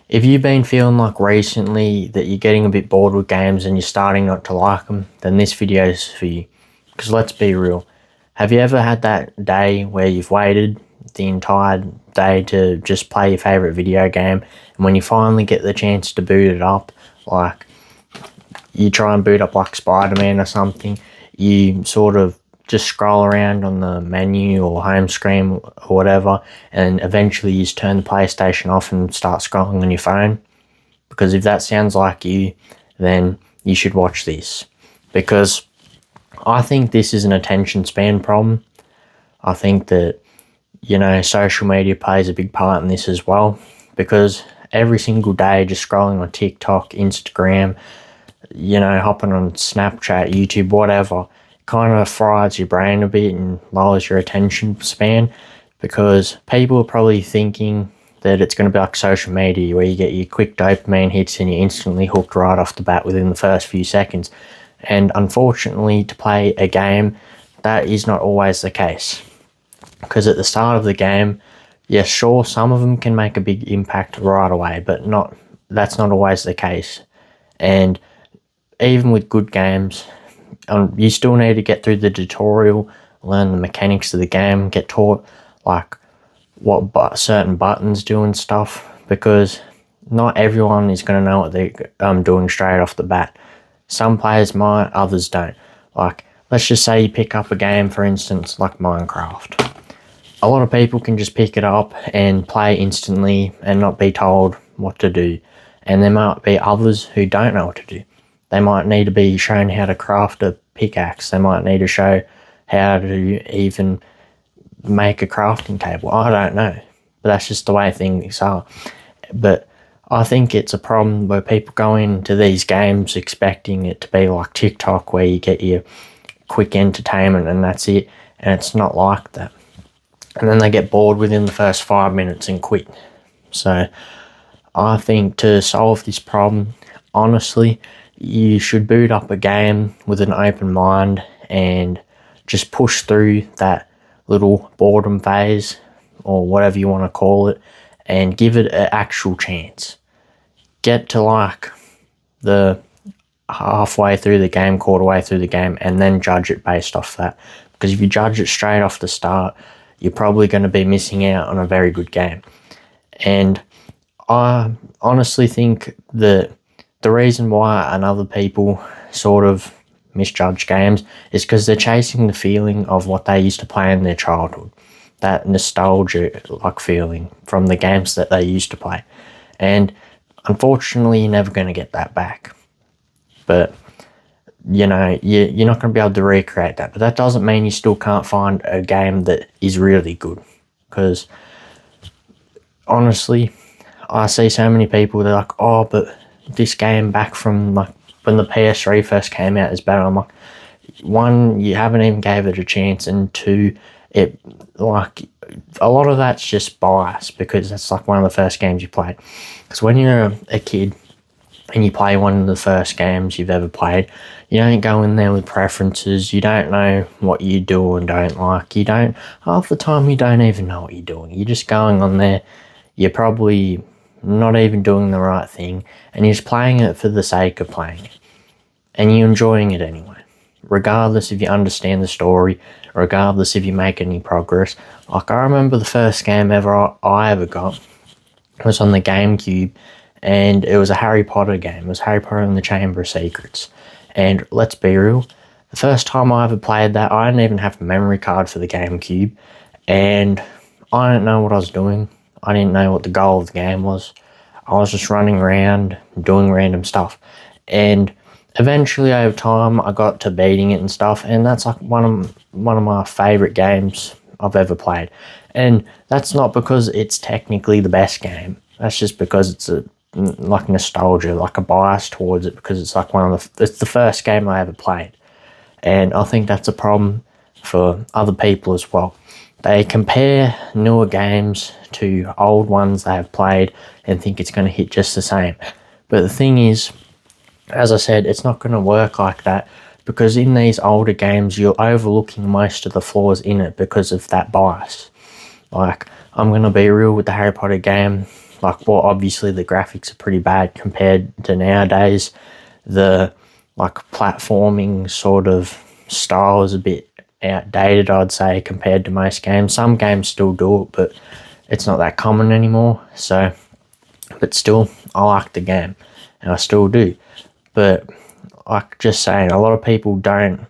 if you've been feeling like recently that you're getting a bit bored with games and you're starting not to like them, then this video is for you. Because let's be real, have you ever had that day where you've waited the entire day to just play your favourite video game, and when you finally get the chance to boot it up, like you try and boot up like Spider-Man or something, you sort of just scroll around on the menu or home screen or whatever, and eventually you just turn the PlayStation off and start scrolling on your phone? Because if that sounds like you, then you should watch this. Because I think this is an attention span problem. I think that, social media plays a big part in this as well. Because every single day just scrolling on TikTok, Instagram, hopping on Snapchat, YouTube, whatever, kind of fries your brain a bit and lowers your attention span, because people are probably thinking that it's going to be like social media where you get your quick dopamine hits and you're instantly hooked right off the bat within the first few seconds. And unfortunately, to play a game, that is not always the case. Because at the start of the game, yeah, sure, some of them can make a big impact right away, but that's not always the case. And even with good games, you still need to get through the tutorial, learn the mechanics of the game, get taught like what certain buttons do and stuff, because not everyone is going to know what they're doing straight off the bat. Some players might, others don't. Like, let's just say you pick up a game, for instance, like Minecraft. A lot of people can just pick it up and play instantly and not be told what to do. And there might be others who don't know what to do. They might need to be shown how to craft a pickaxe. They might need to show how to even make a crafting table. I don't know. But that's just the way things are. But I think it's a problem where people go into these games expecting it to be like TikTok, where you get your quick entertainment and that's it. And it's not like that. And then they get bored within the first 5 minutes and quit. So I think to solve this problem, honestly, you should boot up a game with an open mind and just push through that little boredom phase, or whatever you want to call it, and give it an actual chance. Get to like the halfway through the game, quarter way through the game, and then judge it based off that. Because if you judge it straight off the start, you're probably going to be missing out on a very good game. And I honestly think that the reason why other people sort of misjudge games is because they're chasing the feeling of what they used to play in their childhood. That nostalgia like feeling from the games that they used to play. And unfortunately, you're never going to get that back. But, you're not going to be able to recreate that. But that doesn't mean you still can't find a game that is really good. Because, honestly, I see so many people, they're like, oh, but this game back from like when the PS3 first came out is better. I'm like, one, you haven't even gave it a chance, and two, it like a lot of that's just bias because that's like one of the first games you played. Because when you're a kid and you play one of the first games you've ever played, you don't go in there with preferences. You don't know what you do and don't like. Half the time you don't even know what you're doing. You're just going on there. You're probably not even doing the right thing, and you're just playing it for the sake of playing it. And you're enjoying it anyway. Regardless if you understand the story, regardless if you make any progress. Like, I remember the first game I ever got was on the GameCube, and it was a Harry Potter game. It was Harry Potter and the Chamber of Secrets. And let's be real, the first time I ever played that, I didn't even have a memory card for the GameCube, and I didn't know what I was doing. I didn't know what the goal of the game was. I was just running around doing random stuff. And eventually, over time, I got to beating it and stuff, and that's like one of my favourite games I've ever played. And that's not because it's technically the best game. That's just because it's like nostalgia, like a bias towards it, because it's like it's the first game I ever played. And I think that's a problem for other people as well. They compare newer games to old ones they have played and think it's going to hit just the same. But the thing is, as I said, it's not going to work like that, because in these older games, you're overlooking most of the flaws in it because of that bias. Like, I'm going to be real with the Harry Potter game. like, well, obviously the graphics are pretty bad compared to nowadays. The like platforming sort of style is a bit outdated, I'd say, compared to most games. Some games still do it, but it's not that common anymore. So, but still, I like the game, and I still do. But like just saying, a lot of people don't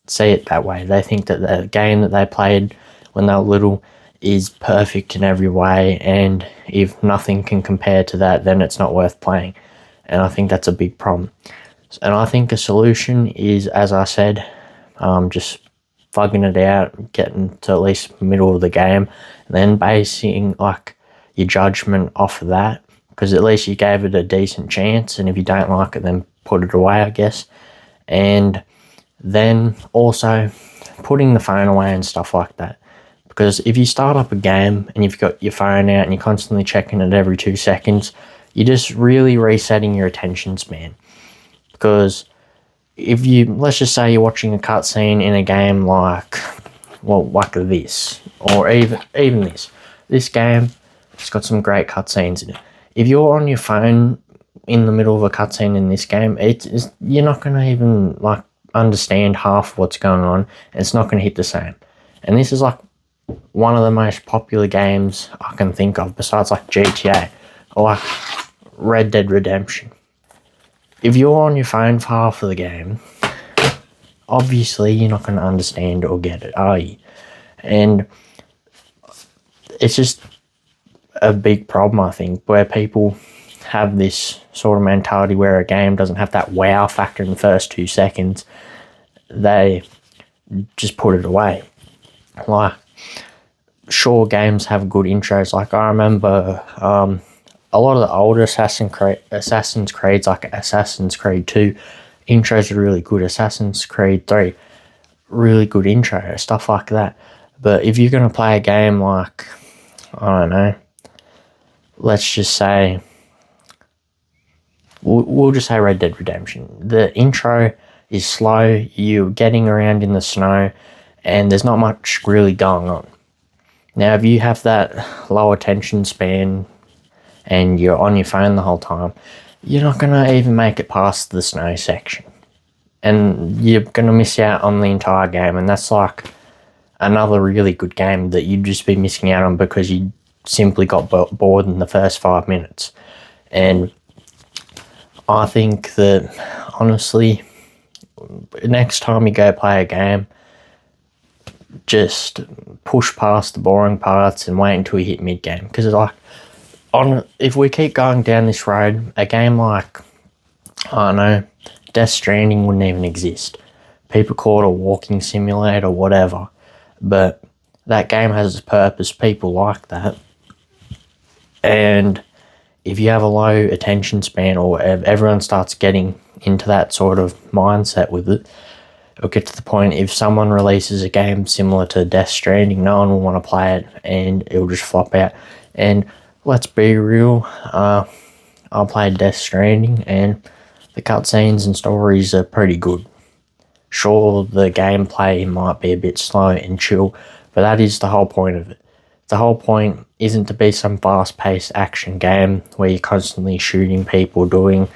see it that way. They think that the game that they played when they were little is perfect in every way, and if nothing can compare to that, then it's not worth playing. And I think that's a big problem. And I think a solution is, as I said, just fugging it out, getting to at least middle of the game, and then basing like your judgment off of that, because at least you gave it a decent chance, and if you don't like it, then put it away, I guess. And then also putting the phone away and stuff like that. Because if you start up a game and you've got your phone out and you're constantly checking it every 2 seconds, you're just really resetting your attention span. Because if you, let's just say you're watching a cutscene in a game like, well, like this, or even this game, it's got some great cutscenes in it. If you're on your phone in the middle of a cutscene in this game, you're not going to even like understand half what's going on, and it's not going to hit the same. And this is like one of the most popular games I can think of, besides like GTA or like Red Dead Redemption. If you're on your phone for half of the game, obviously you're not going to understand or get it, are you? And it's just a big problem, I think, where people have this sort of mentality where a game doesn't have that wow factor in the first 2 seconds. They just put it away. Like, sure, games have good intros. Like, I remember a lot of the older Assassin's Creeds, like Assassin's Creed 2, intros are really good. Assassin's Creed 3, really good intro, stuff like that. But if you're going to play a game like, I don't know, let's just say, we'll just say Red Dead Redemption. The intro is slow, you're getting around in the snow, and there's not much really going on. Now, if you have that low attention span and you're on your phone the whole time, you're not going to even make it past the snow section. And you're going to miss out on the entire game, and that's like another really good game that you'd just be missing out on because you simply got bored in the first 5 minutes. And I think that, honestly, next time you go play a game, just push past the boring parts and wait until you hit mid-game. Because like, if we keep going down this road, a game like, I don't know, Death Stranding wouldn't even exist. People call it a walking simulator or whatever, but that game has a purpose. People like that. And if you have a low attention span, or everyone starts getting into that sort of mindset with it, it'll get to the point, if someone releases a game similar to Death Stranding, no one will want to play it, and it'll just flop out. And let's be real, I played Death Stranding, and the cutscenes and stories are pretty good. Sure, the gameplay might be a bit slow and chill, but that is the whole point of it. The whole point isn't to be some fast-paced action game where you're constantly shooting people, doing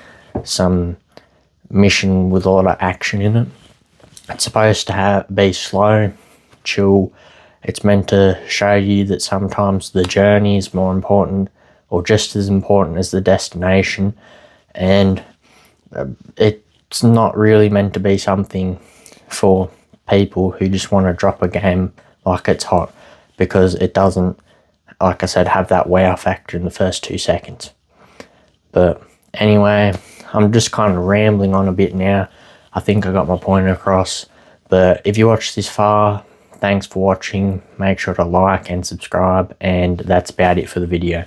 some mission with a lot of action in it. It's supposed to be slow, chill. It's meant to show you that sometimes the journey is more important, or just as important as the destination. And it's not really meant to be something for people who just want to drop a game like it's hot, because it doesn't, like I said, have that wow factor in the first 2 seconds. But anyway, I'm just kind of rambling on a bit now. I think I got my point across. But if you watched this far, thanks for watching. Make sure to like and subscribe, and that's about it for the video.